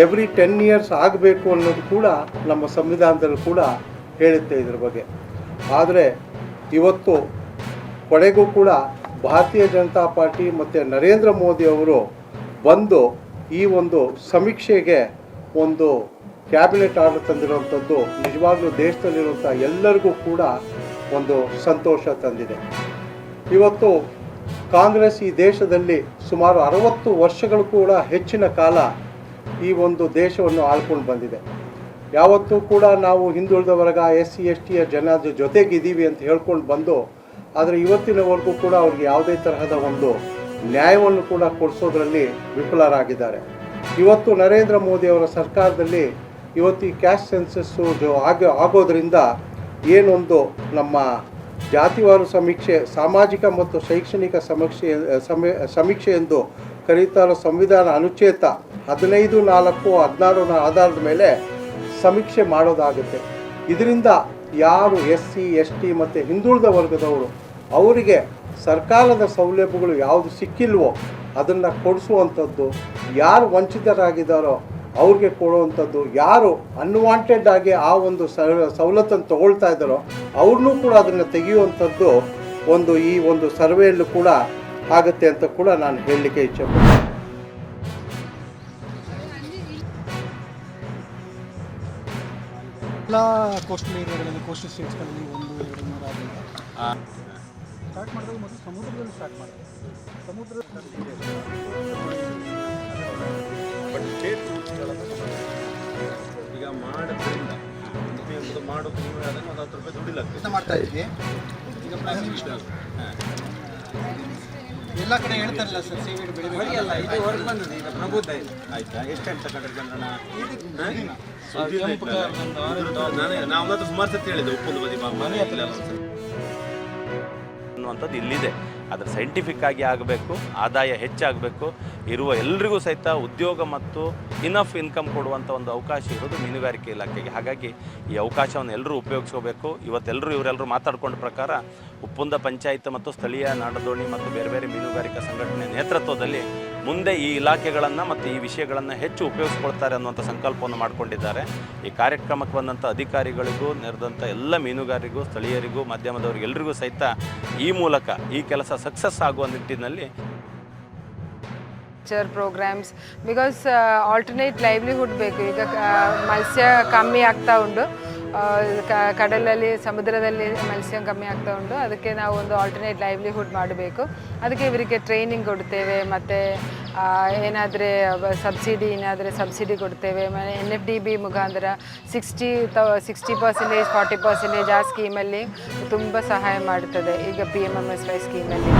Every 10 years ಆಗಬೇಕು ಅನ್ನೋದು ಕೂಡ ನಮ್ಮ ಸಂವಿಧಾನದಲ್ಲಿ ಕೂಡ ಹೇಳುತ್ತೆ ಇದ್ರ ಬಗ್ಗೆ. ಆದರೆ ಇವತ್ತು ಕೊನೆಗೂ ಕೂಡ ಭಾರತೀಯ ಜನತಾ ಪಾರ್ಟಿ ಮತ್ತು ನರೇಂದ್ರ ಮೋದಿ ಅವರು ಬಂದು ಈ ಒಂದು ಸಮೀಕ್ಷೆಗೆ ಒಂದು ಕ್ಯಾಬಿನೆಟ್ ಆರ್ಡರ್ ತಂದಿರುವಂಥದ್ದು ನಿಜವಾಗ್ಲೂ ದೇಶದಲ್ಲಿರುವಂಥ ಎಲ್ಲರಿಗೂ ಕೂಡ ಒಂದು ಸಂತೋಷ ತಂದಿದೆ. ಇವತ್ತು ಕಾಂಗ್ರೆಸ್ ಈ ದೇಶದಲ್ಲಿ ಸುಮಾರು 60 ವರ್ಷಗಳು ಕೂಡ ಹೆಚ್ಚಿನ ಕಾಲ ಈ ಒಂದು ದೇಶವನ್ನು ಆಳ್ಕೊಂಡು ಬಂದಿದೆ. ಯಾವತ್ತೂ ಕೂಡ ನಾವು ಹಿಂದುಳಿದ ವರ್ಗ SC ST ಜನದ ಜೊತೆಗಿದ್ದೀವಿ ಅಂತ ಹೇಳ್ಕೊಂಡು ಬಂದು, ಆದರೆ ಇವತ್ತಿನವರೆಗೂ ಕೂಡ ಅವ್ರಿಗೆ ಯಾವುದೇ ತರಹದ ಒಂದು ನ್ಯಾಯವನ್ನು ಕೂಡ ಕೊಡಿಸೋದ್ರಲ್ಲಿ ವಿಫಲರಾಗಿದ್ದಾರೆ. ಇವತ್ತು ನರೇಂದ್ರ ಮೋದಿ ಅವರ ಸರ್ಕಾರದಲ್ಲಿ ಇವತ್ತು ಈ ಕ್ಯಾಸ್ಟ್ ಸೆನ್ಸಸ್ಸು ಆಗೋದ್ರಿಂದ ಏನೊಂದು ನಮ್ಮ ಜಾತಿವಾರು ಸಮೀಕ್ಷೆ, ಸಾಮಾಜಿಕ ಮತ್ತು ಶೈಕ್ಷಣಿಕ ಸಮೀಕ್ಷೆ ಎಂದು ಕರೀತಾರೋ ಸಂವಿಧಾನ ಅನುಚ್ಛೇದ 15, 4, 16 ಆಧಾರದ ಮೇಲೆ ಸಮೀಕ್ಷೆ ಮಾಡೋದಾಗುತ್ತೆ. ಇದರಿಂದ ಯಾರು SC ST ಮತ್ತು ಹಿಂದುಳಿದ ವರ್ಗದವರು ಅವರಿಗೆ ಸರ್ಕಾರದ ಸೌಲಭ್ಯಗಳು ಯಾವುದು ಸಿಕ್ಕಿಲ್ವೋ ಅದನ್ನು ಕೊಡಿಸುವಂಥದ್ದು, ಯಾರು ವಂಚಿತರಾಗಿದ್ದಾರೋ ಅವ್ರಿಗೆ ಕೊಡುವಂಥದ್ದು, ಯಾರು ಅನ್ವಾಂಟೆಡ್ ಆಗಿ ಆ ಒಂದು ಸವಲತ್ತನ್ನು ತಗೊಳ್ತಾ ಇದ್ದಾರೋ ಅವ್ರನ್ನೂ ಕೂಡ ಅದನ್ನು ತೆಗೆಯುವಂಥದ್ದು ಒಂದು ಈ ಒಂದು ಸರ್ವೆಯಲ್ಲೂ ಕೂಡ ಆಗುತ್ತೆ ಅಂತ ಕೂಡ ನಾನು ಹೇಳಲಿಕ್ಕೆ ಇಚ್ಛೆಪಡ್ತೀನಿ. ಎಲ್ಲ ಕೋಸ್ಟಲ್ ಏರಿಯಾಗಳಲ್ಲಿ, ಕೋಸ್ಟಲ್ ಸ್ಟೇಟ್ಸ್ಗಳಲ್ಲಿ 1, 2, 3 ಸ್ಟಾರ್ಟ್ ಮಾಡಿದಾಗ ಮತ್ತು ಸಮುದ್ರದಲ್ಲಿ ಸ್ಟಾರ್ಟ್ ಮಾಡಿದೆ. ಬಟ್ ಸ್ಟೇಟ್ ರೂಲ್ಸ್ಗಳನ್ನು ಈಗ ಮಾಡೋದ್ರಿಂದ ಮಾಡೋದು ನೀವು ಅದನ್ನು 10 ರೂಪಾಯಿ ದುಡ್ಡಿಲಾಗ್ತದೆ ಮಾಡ್ತಾ ಇದ್ವಿ. ಈಗ ಪ್ರೈಮ್ ಮಿನಿಸ್ಟರ್ ಎಲ್ಲ ಕಡೆ ಹೇಳ್ತಾರಲ್ಲ ಸರ್, ಸೇವೆಗಳು ಬೆಳಿಬೇಕಲ್ಲ, ಇದು ಹೊರಗೆ ಬಂದಿದೆ. ಈಗ ಪ್ರಬುದ್ಧ ಆಯ್ತಾ, ಎಷ್ಟು ಟೈಮ್ ತಗೊಂಡ್ರೆ ಜನರನ್ನ ನಾವು ಮಾತ್ರ ಸುಮಾರು ಸತಿ ಹೇಳಿದೆ ಉಪ್ಪುದು ಬದಿ ಅನ್ನುವಂಥದ್ದು ಇಲ್ಲಿದೆ. ಅದರ ಸೈಂಟಿಫಿಕ್ ಆಗಿ ಆಗಬೇಕು, ಆದಾಯ ಹೆಚ್ಚಾಗಬೇಕು, ಇರುವ ಎಲ್ರಿಗೂ ಸಹಿತ ಉದ್ಯೋಗ ಮತ್ತು ಇನಫ್ ಇನ್ಕಮ್ ಕೊಡುವಂಥ ಒಂದು ಅವಕಾಶ ಇರೋದು ಮೀನುಗಾರಿಕೆ ಇಲಾಖೆಗೆ. ಹಾಗಾಗಿ ಈ ಅವಕಾಶವನ್ನು ಎಲ್ಲರೂ ಉಪಯೋಗಿಸ್ಕೋಬೇಕು. ಇವರೆಲ್ಲರೂ ಮಾತಾಡ್ಕೊಂಡ ಪ್ರಕಾರ ಉಪ್ಪುಂದ ಪಂಚಾಯತ್ ಮತ್ತು ಸ್ಥಳೀಯ ನಾಡದೋಣಿ ಮತ್ತು ಬೇರೆ ಬೇರೆ ಮೀನುಗಾರಿಕಾ ಸಂಘಟನೆ ನೇತೃತ್ವದಲ್ಲಿ ಮುಂದೆ ಈ ಇಲಾಖೆಗಳನ್ನು ಮತ್ತು ಈ ವಿಷಯಗಳನ್ನು ಹೆಚ್ಚು ಉಪಯೋಗಿಸ್ಕೊಳ್ತಾರೆ ಅನ್ನುವಂಥ ಸಂಕಲ್ಪವನ್ನು ಮಾಡಿಕೊಂಡಿದ್ದಾರೆ. ಈ ಕಾರ್ಯಕ್ರಮಕ್ಕೆ ಬಂದಂಥ ಅಧಿಕಾರಿಗಳಿಗೂ, ನೆರೆದಂಥ ಎಲ್ಲ ಮೀನುಗಾರಿಗೂ, ಸ್ಥಳೀಯರಿಗೂ, ಮಾಧ್ಯಮದವರಿಗೂ ಎಲ್ರಿಗೂ ಸಹಿತ ಈ ಮೂಲಕ ಈ ಕೆಲಸ ಸಕ್ಸಸ್ ಆಗುವ ನಿಟ್ಟಿನಲ್ಲಿ ಪ್ರೋಗ್ರಾಮ್ಸ್ ಬಿಕಾಸ್ ಆಲ್ಟರ್ನೇಟ್ ಲೈವ್ಲಿಹುಡ್ ಬೇಕು. ಈಗ ಮತ್ಸ್ಯ ಕಮ್ಮಿ ಆಗ್ತಾ ಉಂಟು, ಕಡಲಲ್ಲಿ ಸಮುದ್ರದಲ್ಲಿ ಮತ್ಸ್ಯ ಕಮ್ಮಿ ಆಗ್ತಾ ಉಂಟು. ಅದಕ್ಕೆ ನಾವು ಒಂದು ಆಲ್ಟರ್ನೇಟ್ ಲೈವ್ಲಿಹುಡ್ ಮಾಡಬೇಕು. ಅದಕ್ಕೆ ಇವರಿಗೆ ಟ್ರೈನಿಂಗ್ ಕೊಡ್ತೇವೆ, ಮತ್ತು ಏನಾದರೆ ಸಬ್ಸಿಡಿ ಕೊಡ್ತೇವೆ. NFDB ಮುಖಾಂತರ 60% 40% ಆ ಸ್ಕೀಮಲ್ಲಿ ತುಂಬ ಸಹಾಯ ಮಾಡ್ತದೆ. ಈಗ PMMSY ಸ್ಕೀಮಲ್ಲಿ